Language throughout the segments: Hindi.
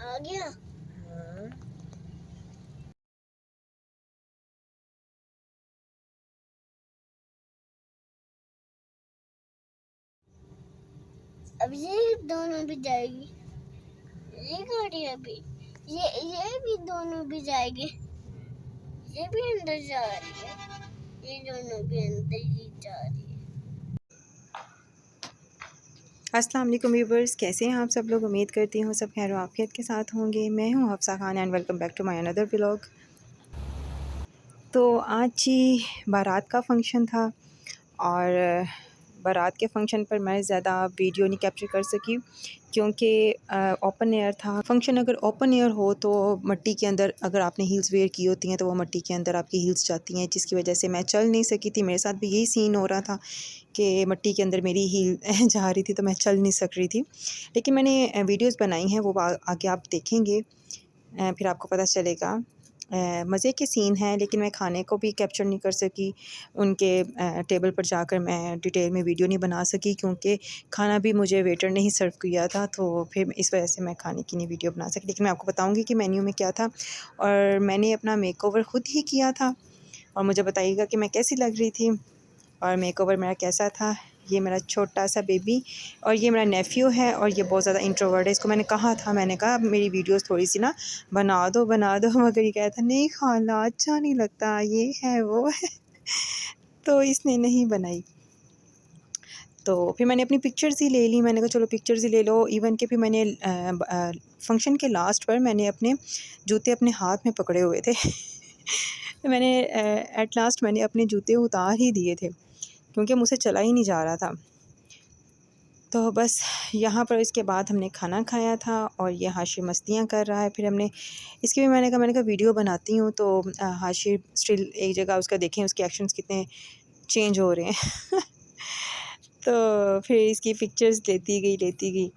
आ गया। हाँ। अब ये दोनों भी जाएगी, ये गाड़ी अभी ये भी दोनों भी जाएगी, ये भी अंदर जा रही है, ये दोनों भी अंदर ही जा रही है। अस्सलाम वालेकुम व्यूवर्स, कैसे हैं आप सब लोग। उम्मीद करती हूँ सब खैर आफियत के साथ होंगे। मैं हूँ Hafsa Khan and welcome back to my another vlog. तो आज जी बारात का फंक्शन था और बारात के फंक्शन पर मैं ज़्यादा वीडियो नहीं कैप्चर कर सकी क्योंकि ओपन एयर था फंक्शन। अगर ओपन एयर हो तो मिट्टी के अंदर अगर आपने हील्स वेयर की होती हैं तो वो मिट्टी के अंदर आपकी हील्स जाती हैं, जिसकी वजह से मैं चल नहीं सकी थी। मेरे साथ भी यही सीन हो रहा था कि मिट्टी के अंदर मेरी हील जा रही थी तो मैं चल नहीं सक रही थी। लेकिन मैंने वीडियोस बनाई हैं, वो आगे आप देखेंगे, फिर आपको पता चलेगा। मज़े के सीन हैं, लेकिन मैं खाने को भी कैप्चर नहीं कर सकी। उनके टेबल पर जाकर मैं डिटेल में वीडियो नहीं बना सकी क्योंकि खाना भी मुझे वेटर ने ही सर्व किया था, तो फिर इस वजह से मैं खाने की नहीं वीडियो बना सकी। लेकिन मैं आपको बताऊंगी कि मेन्यू में क्या था। और मैंने अपना मेकओवर ख़ुद ही किया था और मुझे बताइएगा कि मैं कैसी लग रही थी और मेकओवर मेरा कैसा था। ये मेरा छोटा सा बेबी और ये मेरा नेफ्यू है और ये बहुत ज़्यादा इंट्रोवर्ट है। इसको मैंने कहा था, मैंने कहा मेरी वीडियोस थोड़ी सी ना बना दो मगर ये कहा था नहीं खाला अच्छा नहीं लगता, ये है वो है तो इसने नहीं बनाई। तो फिर मैंने अपनी पिक्चर्स ही ले ली। मैंने कहा चलो पिक्चर्स ही ले लो। इवन के फिर मैंने फंक्शन के लास्ट पर मैंने अपने जूते अपने हाथ में पकड़े हुए थे मैंने एट लास्ट मैंने अपने जूते उतार ही दिए थे क्योंकि मुझसे चला ही नहीं जा रहा था। तो बस यहाँ पर इसके बाद हमने खाना खाया था और ये हाशिर मस्तियाँ कर रहा है। फिर हमने इसकी भी मैंने कहा वीडियो बनाती हूँ। तो हाशिर स्टिल एक जगह उसका देखें, उसके एक्शंस कितने चेंज हो रहे हैं तो फिर इसकी पिक्चर्स लेती गई।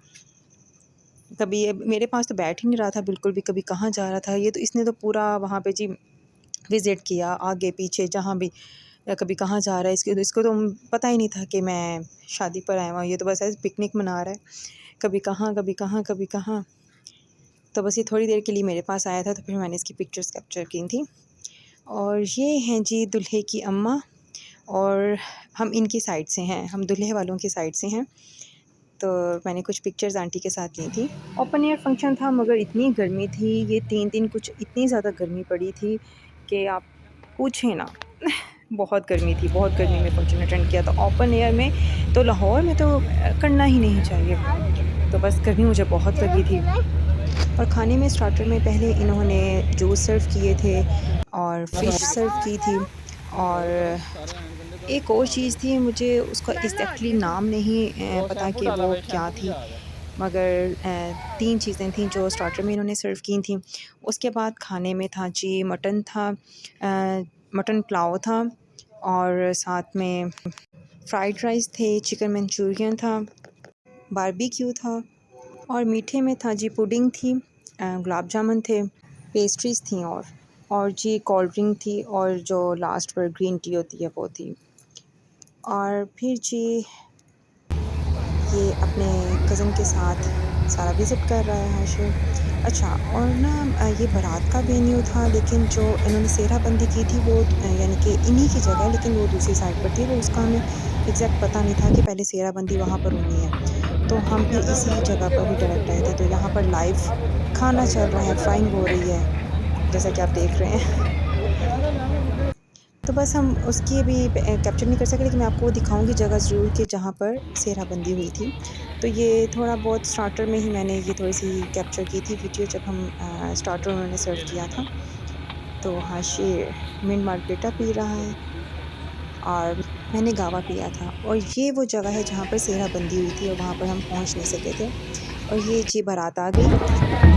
कभी मेरे पास तो बैठ ही नहीं रहा था बिल्कुल भी, कभी कहाँ जा रहा था। ये तो इसने तो पूरा वहाँ पे जी विज़िट किया, आगे पीछे जहाँ भी, या कभी कहाँ जा रहा है। इसको तो पता ही नहीं था कि मैं शादी पर आया हुआ। ये तो बस ऐसे पिकनिक मना रहा है, कभी कहाँ कभी कहाँ कभी कहाँ। तो बस ये थोड़ी देर के लिए मेरे पास आया था, तो फिर मैंने इसकी पिक्चर्स कैप्चर की थी। और ये हैं जी दूल्हे की अम्मा और हम इनकी साइड से हैं, हम दूल्हे वालों की साइड से हैं। तो मैंने कुछ पिक्चर्स आंटी के साथ ली थी। ओपन एयर फंक्शन था मगर इतनी गर्मी थी, ये 3 दिन कुछ इतनी ज़्यादा गर्मी पड़ी थी कि आप पूछें ना बहुत गर्मी थी, बहुत गर्मी में फंक्शन अटेंड किया था ओपन एयर में। तो लाहौर में तो करना ही नहीं चाहिए। तो बस गर्मी मुझे बहुत लगी थी। और खाने में स्टार्टर में पहले इन्होंने जूस सर्व किए थे और फ़िश सर्व की थी और एक और चीज़ थी, मुझे उसका एग्जैक्टली नाम नहीं पता कि वो क्या थी, मगर 3 चीज़ें थीं जो स्टार्टर में इन्होंने सर्व की थी। उसके बाद खाने में था जी मटन था, मटन पुलाव था और साथ में फ्राइड राइस थे, चिकन मंचूरियन था, बारबेक्यू था और मीठे में था जी पुडिंग थी, गुलाब जामुन थे, पेस्ट्रीज़ थी और जी कोल्ड ड्रिंक थी और जो लास्ट पर ग्रीन टी होती है वो थी। और फिर जी ये अपने कज़न के साथ सारा विज़िट कर रहा है हाशिर। अच्छा, और ना ये बारात का वेन्यू था, लेकिन जो इन्होंने सेहरा बंदी की थी वो यानी कि इन्हीं की जगह, लेकिन वो दूसरी साइड पर थी। वो उसका हमें एग्जैक्ट पता नहीं था कि पहले सेहरा बंदी वहाँ पर होनी है। तो हम फिर इसी जगह पर ही डायरेक्ट आए थे। तो यहाँ पर लाइव खाना चल रहा है, फ्राइंग हो रही है जैसा कि आप देख रहे हैं तो बस हम उसकी भी कैप्चर नहीं कर सके, लेकिन मैं आपको वो दिखाऊंगी जगह ज़रूर कि जहाँ पर सेहरा बंदी हुई थी। तो ये थोड़ा बहुत स्टार्टर में ही मैंने ये थोड़ी सी कैप्चर की थी वीडियो, जब हम स्टार्टर उन्होंने सर्व किया था। तो हाशिर मिंट मार्गरेटा पी रहा है और मैंने गावा पिया था। और ये वो जगह है जहाँ पर सेहरा बंदी हुई थी और वहाँ पर हम पहुँच नहीं सके थे। और ये जी बारात आ गई।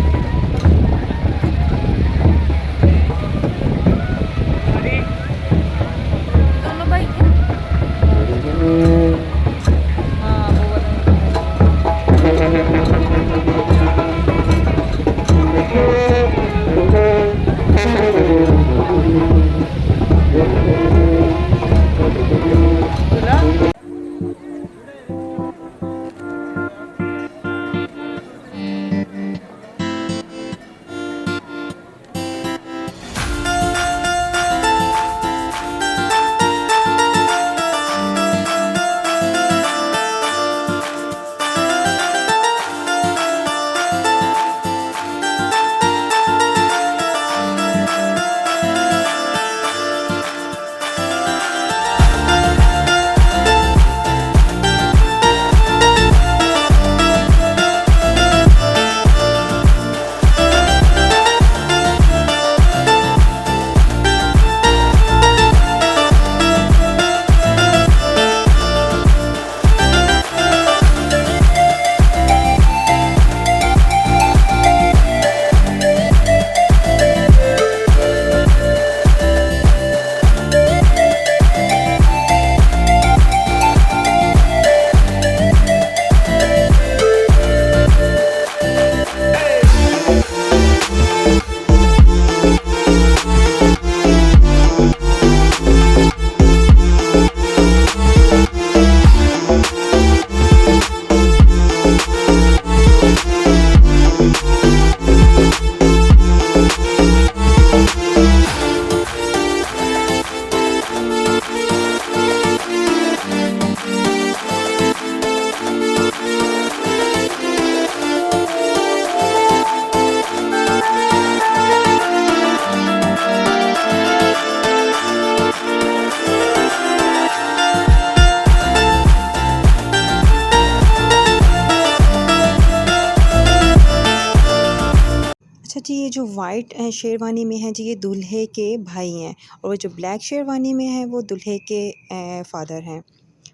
अच्छा जी, ये जो वाइट शेरवानी में है जी, ये दूल्हे के भाई हैं, और वो जो ब्लैक शेरवानी में है वो दूल्हे के फादर हैं,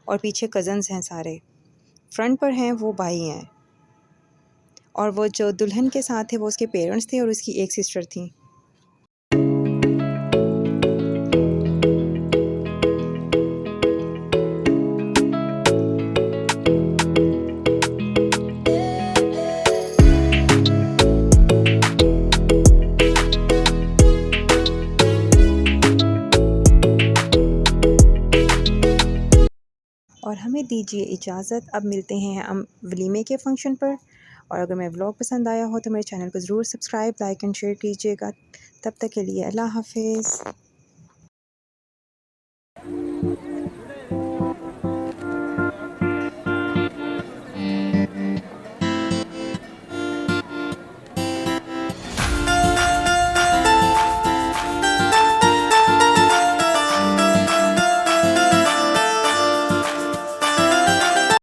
और पीछे कज़न्स हैं सारे। फ्रंट पर हैं वो भाई हैं, और वो जो दुल्हन के साथ है वो उसके पेरेंट्स थे और उसकी एक सिस्टर थी। और हमें दीजिए इजाज़त, अब मिलते हैं हम वलीमे के फ़ंक्शन पर। और अगर मेरा व्लॉग पसंद आया हो तो मेरे चैनल को ज़रूर सब्सक्राइब, लाइक एंड शेयर कीजिएगा। तब तक के लिए अल्लाह हाफ़िज़।